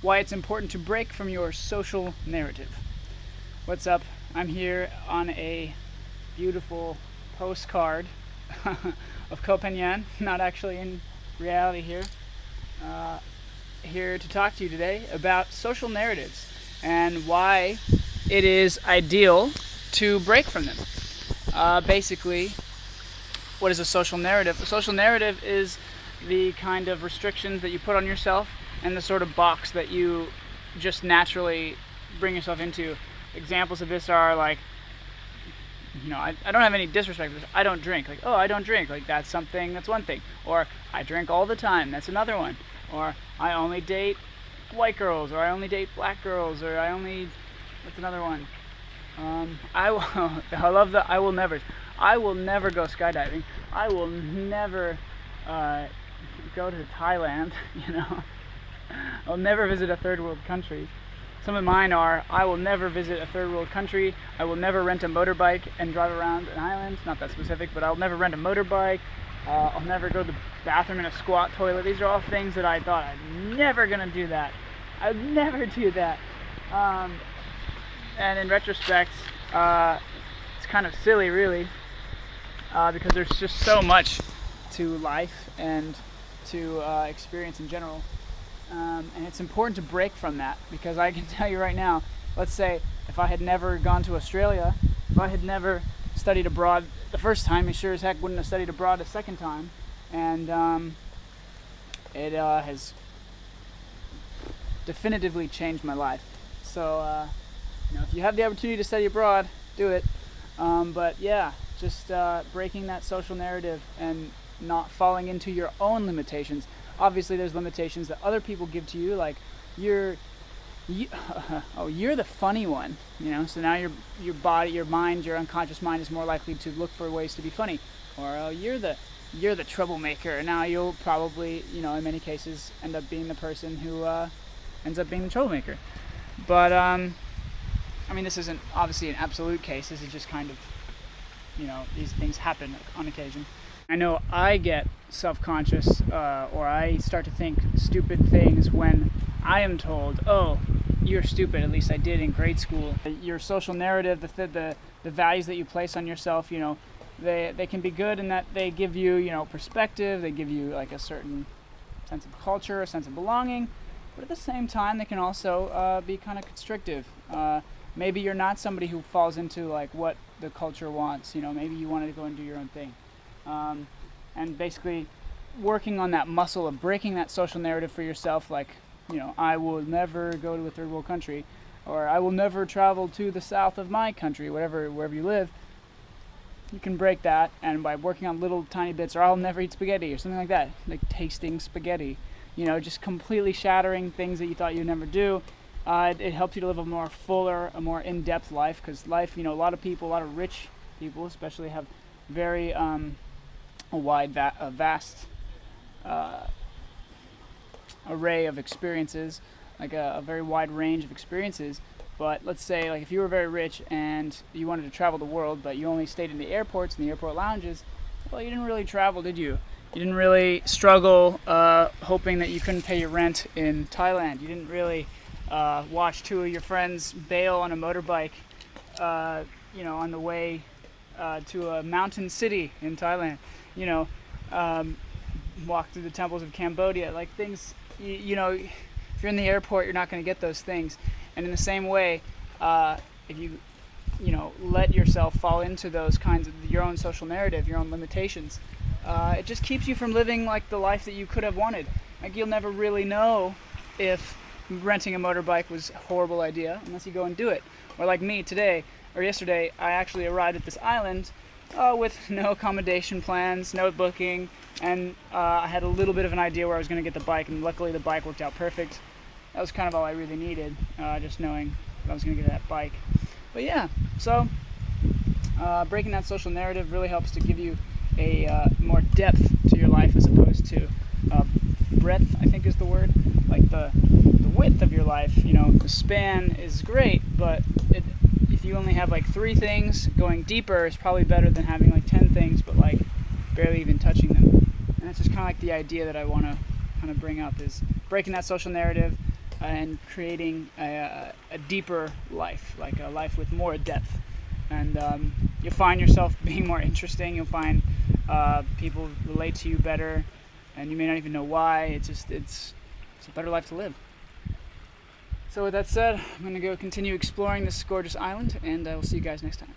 why it's important to break from your social narrative. What's up? I'm here on a beautiful postcard of Koh Phangan, not actually in reality here to talk to you today about social narratives and why it is ideal to break from them. Basically, what is a social narrative? A social narrative is the kind of restrictions that you put on yourself and the sort of box that you just naturally bring yourself into. Examples of this are like, I don't have any disrespect for this. I don't drink. Like, oh, I don't drink. Like, that's one thing. Or, I drink all the time. That's another one. Or, I only date white girls. Or, I only date black girls. Or, what's another one? I love the I will never. I will never go skydiving. I will never go to Thailand, I'll never visit a third world country. Some of mine are, I will never visit a third world country. I will never rent a motorbike and drive around an island. Not that specific, but I'll never rent a motorbike. I'll never go to the bathroom in a squat toilet. These are all things that I thought I'm never gonna do that. I'd never do that. And in retrospect, it's kind of silly, really, because there's just so much to life and to experience in general. And it's important to break from that, because I can tell you right now, let's say if I had never gone to Australia, if I had never studied abroad the first time, I sure as heck wouldn't have studied abroad a second time. And it has definitively changed my life. So if you have the opportunity to study abroad, do it. But yeah, just breaking that social narrative and not falling into your own limitations. Obviously, there's limitations that other people give to you, like you're the funny one, So now your body, your mind, your unconscious mind is more likely to look for ways to be funny. Or oh, you're the troublemaker. Now you'll probably, in many cases, end up being the person who ends up being the troublemaker. But this isn't obviously an absolute case. This is just kind of, these things happen on occasion. I know I get self-conscious or I start to think stupid things when I am told, oh, you're stupid. At least I did in grade school. Your social narrative, the values that you place on yourself, they can be good in that they give you, perspective. They give you like a certain sense of culture, a sense of belonging. But at the same time, they can also be kind of constrictive. Maybe you're not somebody who falls into like what the culture wants. Maybe you wanted to go and do your own thing. And basically working on that muscle of breaking that social narrative for yourself, like, I will never go to a third world country, or I will never travel to the south of my country, wherever you live. You can break that, and by working on little tiny bits, or I'll never eat spaghetti, or something like that, like tasting spaghetti, just completely shattering things that you thought you'd never do. It helps you to live a more fuller, a more in-depth life, because life, a lot of rich people especially have very a vast array of experiences, like a very wide range of experiences. But let's say, like, if you were very rich and you wanted to travel the world, but you only stayed in the airports and the airport lounges, well, you didn't really travel, did you? You didn't really struggle hoping that you couldn't pay your rent in Thailand. You didn't really watch two of your friends bail on a motorbike, on the way to a mountain city in Thailand. Walk through the temples of Cambodia, like things, if you're in the airport, you're not going to get those things. And in the same way, if you, let yourself fall into those kinds of your own social narrative, your own limitations, it just keeps you from living like the life that you could have wanted. Like, you'll never really know if renting a motorbike was a horrible idea unless you go and do it. Or like me yesterday, I actually arrived at this island with no accommodation plans, no booking, and I had a little bit of an idea where I was going to get the bike, and luckily the bike worked out perfect. That was kind of all I really needed, just knowing that I was going to get that bike. But yeah, so breaking that social narrative really helps to give you a more depth to your life as opposed to breadth, I think is the word. Like the width of your life, the span is great, but if you only have like 3 things, going deeper is probably better than having like 10 things, but like barely even touching them. And that's just kind of like the idea that I want to kind of bring up, is breaking that social narrative, and creating a deeper life, like a life with more depth. And you'll find yourself being more interesting. You'll find people relate to you better, and you may not even know why. It's a better life to live. So with that said, I'm going to go continue exploring this gorgeous island, and we'll see you guys next time.